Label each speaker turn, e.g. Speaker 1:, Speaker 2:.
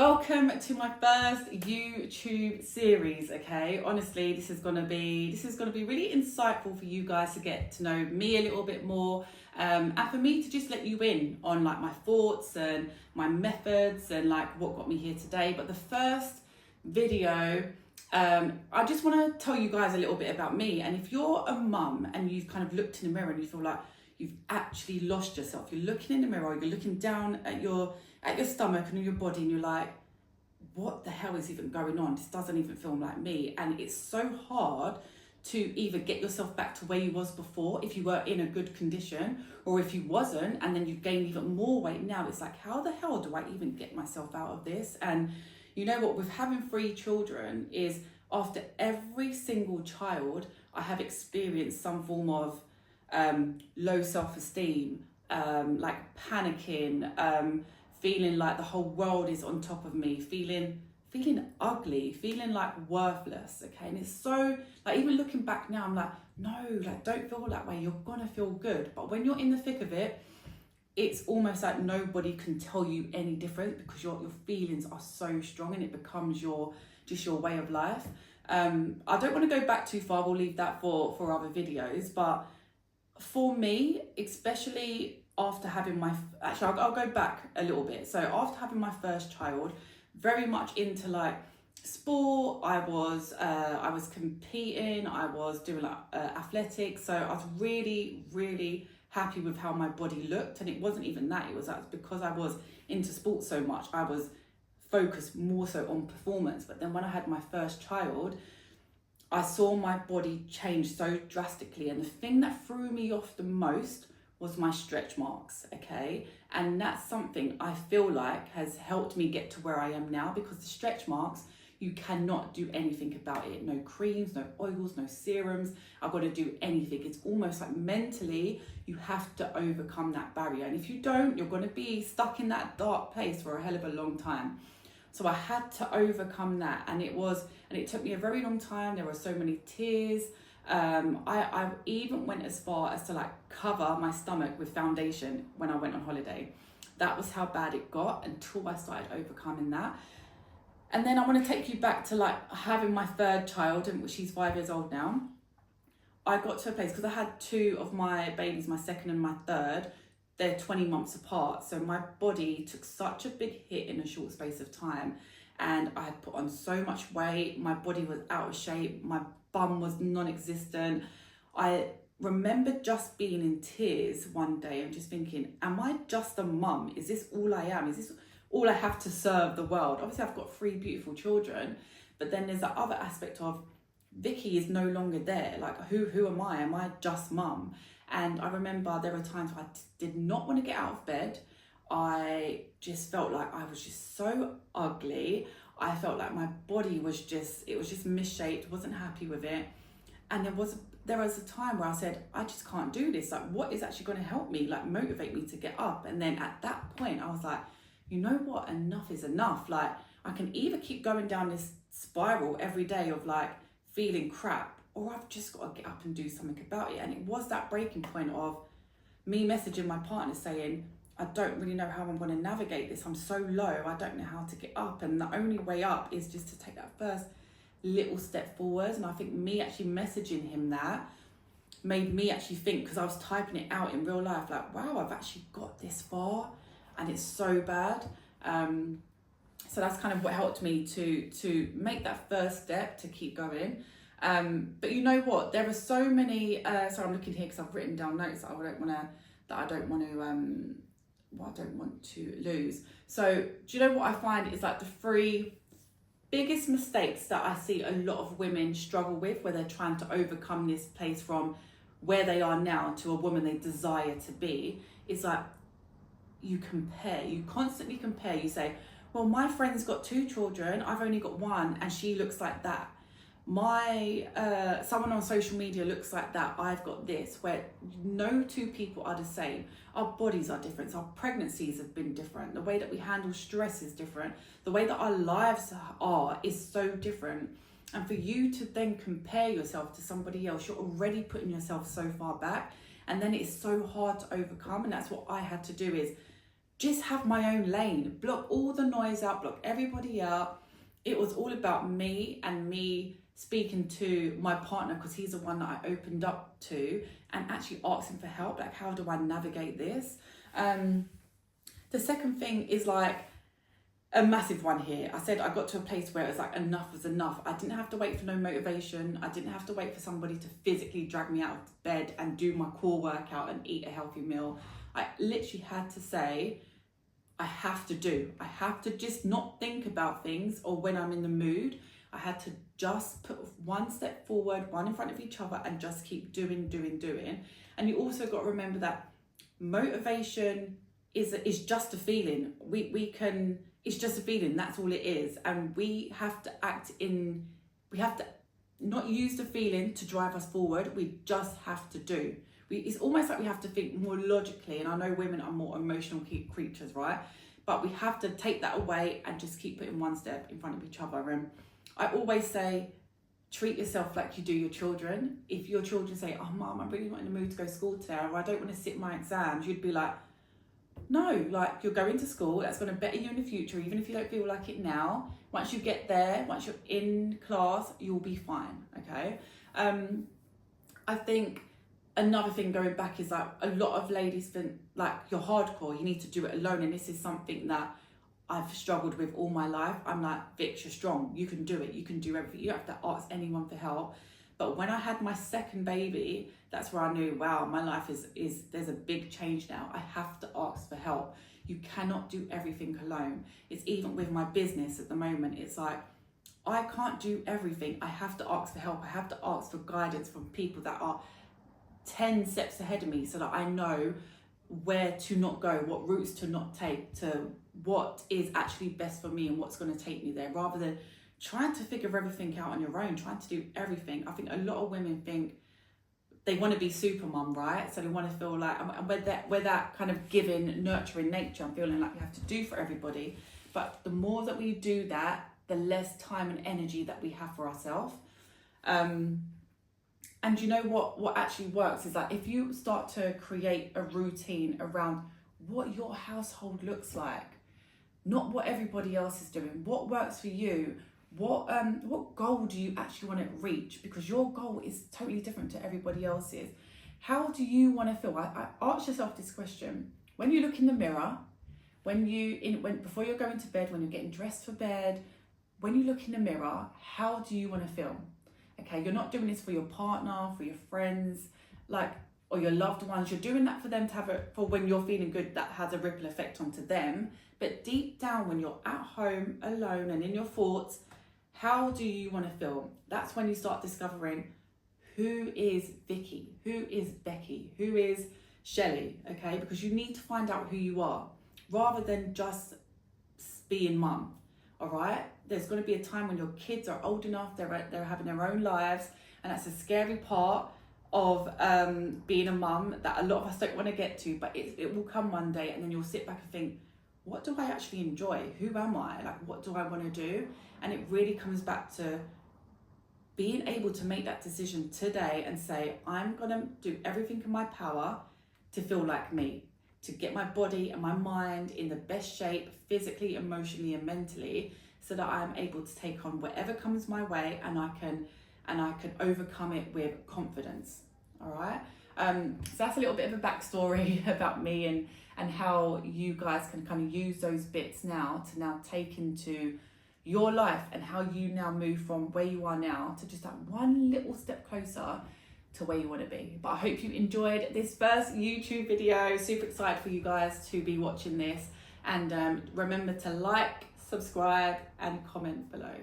Speaker 1: Welcome to my first YouTube series, okay? Honestly, this is gonna be really insightful for you guys to get to know me a little bit more, and for me to just let you in on like my thoughts and my methods and like what got me here today. But the first video, I just want to tell you guys a little bit about me. And if you're a mum and you've kind of looked in the mirror and you feel like you've actually lost yourself, you're looking in the mirror, you're looking down at your stomach and your body, and you're like, what the hell is even going on? This doesn't even feel like me. And it's so hard to either get yourself back to where you was before if you were in a good condition, or if you wasn't and then you've gained even more weight. Now it's like, how the hell do I even get myself out of this? And you know what, with having 3 children, is after every single child I have experienced some form of low self-esteem, like panicking, feeling like the whole world is on top of me, feeling ugly, feeling like worthless, okay? And it's so, like, even looking back now, I'm like, no, like, don't feel that way, you're gonna feel good. But when you're in the thick of it, it's almost like nobody can tell you any different, because your feelings are so strong and it becomes your way of life. I don't want to go back too far, we'll leave that for other videos. But for me, especially after having I'll go back a little bit. So after having my first child, very much into like sport, I was competing, I was doing like athletics. So I was really happy with how my body looked. And it wasn't even that, it was because I was into sports so much, I was focused more so on performance. But then when I had my first child, I saw my body change so drastically. And the thing that threw me off the most was my stretch marks, okay? And that's something I feel like has helped me get to where I am now, because the stretch marks, you cannot do anything about it. No creams, no oils, no serums. I've got to do anything. It's almost like mentally, you have to overcome that barrier. And if you don't, you're going to be stuck in that dark place for a hell of a long time. So I had to overcome that. And it took me a very long time. There were so many tears. I even went as far as to like cover my stomach with foundation when I went on holiday. That was how bad it got, until I started overcoming that. And then I want to take you back to like having my third child, and she's 5 years old now. I got to a place, because I had 2 of my babies, my second and my third, they're 20 months apart. So my body took such a big hit in a short space of time. And I had put on so much weight, my body was out of shape, my bum was non-existent. I remember just being in tears one day and just thinking, am I just a mum? Is this all I am? Is this all I have to serve the world? Obviously I've got 3 beautiful children, but then there's that other aspect of Vicky is no longer there. Like, who am I? Am I just mum? And I remember there were times I did not want to get out of bed. I just felt like I was just so ugly. I felt like my body was just misshaped, wasn't happy with it. And there was a time where I said, I just can't do this. Like, what is actually going to help me, like motivate me to get up? And then at that point, I was like, you know what? Enough is enough. Like, I can either keep going down this spiral every day of like feeling crap, or I've just got to get up and do something about it. And it was that breaking point of me messaging my partner saying, I don't really know how I'm going to navigate this. I'm so low, I don't know how to get up. And the only way up is just to take that first little step forward. And I think me actually messaging him that made me actually think, because I was typing it out in real life, like, wow, I've actually got this far and it's so bad. So that's kind of what helped me to make that first step to keep going. But you know what, there are so many, so I'm looking here because I've written down notes that I don't want to lose. So do you know what I find is like the 3 biggest mistakes that I see a lot of women struggle with, where they're trying to overcome this place from where they are now to a woman they desire to be, is like, you constantly compare. You say, well, my friend's got 2 children, I've only got 1, and she looks like that. Someone on social media looks like that, I've got this. Where no 2 people are the same. Our bodies are different, our pregnancies have been different, the way that we handle stress is different, the way that our lives is so different. And for you to then compare yourself to somebody else, you're already putting yourself so far back, and then it's so hard to overcome. And that's what I had to do, is just have my own lane, block all the noise out, block everybody out. It was all about me and me speaking to my partner, because he's the one that I opened up to, and actually asking for help. Like, how do I navigate this? The second thing is like a massive one here. I said I got to a place where it was like enough was enough. I didn't have to wait for no motivation. I didn't have to wait for somebody to physically drag me out of bed and do my core workout and eat a healthy meal. I literally had to say, I have to just not think about things or when I'm in the mood. I had to just put one step forward, one in front of each other, and just keep doing. And you also got to remember that motivation is just a feeling. It's just a feeling, that's all it is. And we have to we have to not use the feeling to drive us forward. We just have to do. It's almost like we have to think more logically, and I know women are more emotional creatures, right? But we have to take that away and just keep putting one step in front of each other. And I always say, treat yourself like you do your children. If your children say, oh, Mum, I'm really not in the mood to go to school today, or I don't want to sit my exams, you'd be like, no, like, you're going to school, that's going to better you in the future, even if you don't feel like it now. Once you get there, once you're in class, you'll be fine, okay? I think another thing going back is like a lot of ladies think like you're hardcore, you need to do it alone. And this is something that I've struggled with all my life. I'm like, Vix, you're strong, you can do it, you can do everything. You don't have to ask anyone for help. But when I had my second baby, that's where I knew, wow, my life is there's a big change now. I have to ask for help. You cannot do everything alone. It's even with my business at the moment. It's like, I can't do everything. I have to ask for help. I have to ask for guidance from people that are 10 steps ahead of me, so that I know where to not go, what routes to not take, to what is actually best for me and what's going to take me there, rather than trying to figure everything out on your own, trying to do everything. I think a lot of women think they want to be super mum, right? So they want to feel like, and with that kind of giving, nurturing nature, I'm feeling like we have to do for everybody. But the more that we do that, the less time and energy that we have for ourselves. And you know what actually works is that if you start to create a routine around what your household looks like, not what everybody else is doing, what works for you, what goal do you actually want to reach? Because your goal is totally different to everybody else's. How do you want to feel? I ask yourself this question. When you look in the mirror, before you're going to bed, when you're getting dressed for bed, when you look in the mirror, how do you want to feel? Okay, you're not doing this for your partner, for your friends, or your loved ones. You're doing that for them to have for when you're feeling good, that has a ripple effect onto them. But deep down, when you're at home, alone, and in your thoughts, how do you want to feel? That's when you start discovering who is Vicky, who is Becky, who is Shelley, okay? Because you need to find out who you are, rather than just being mum, all right? There's going to be a time when your kids are old enough, they're having their own lives, and that's a scary part of being a mum that a lot of us don't want to get to, but it will come one day, and then you'll sit back and think, what do I actually enjoy? Who am I? Like, what do I want to do? And it really comes back to being able to make that decision today and say, I'm going to do everything in my power to feel like me, to get my body and my mind in the best shape, physically, emotionally, and mentally, so that I'm able to take on whatever comes my way, and I can overcome it with confidence. All right. So that's a little bit of a backstory about me and how you guys can kind of use those bits now to take into your life, and how you now move from where you are now to just that one little step closer to where you want to be. But I hope you enjoyed this first YouTube video. Super excited for you guys to be watching this, and remember to like, subscribe, and comment below.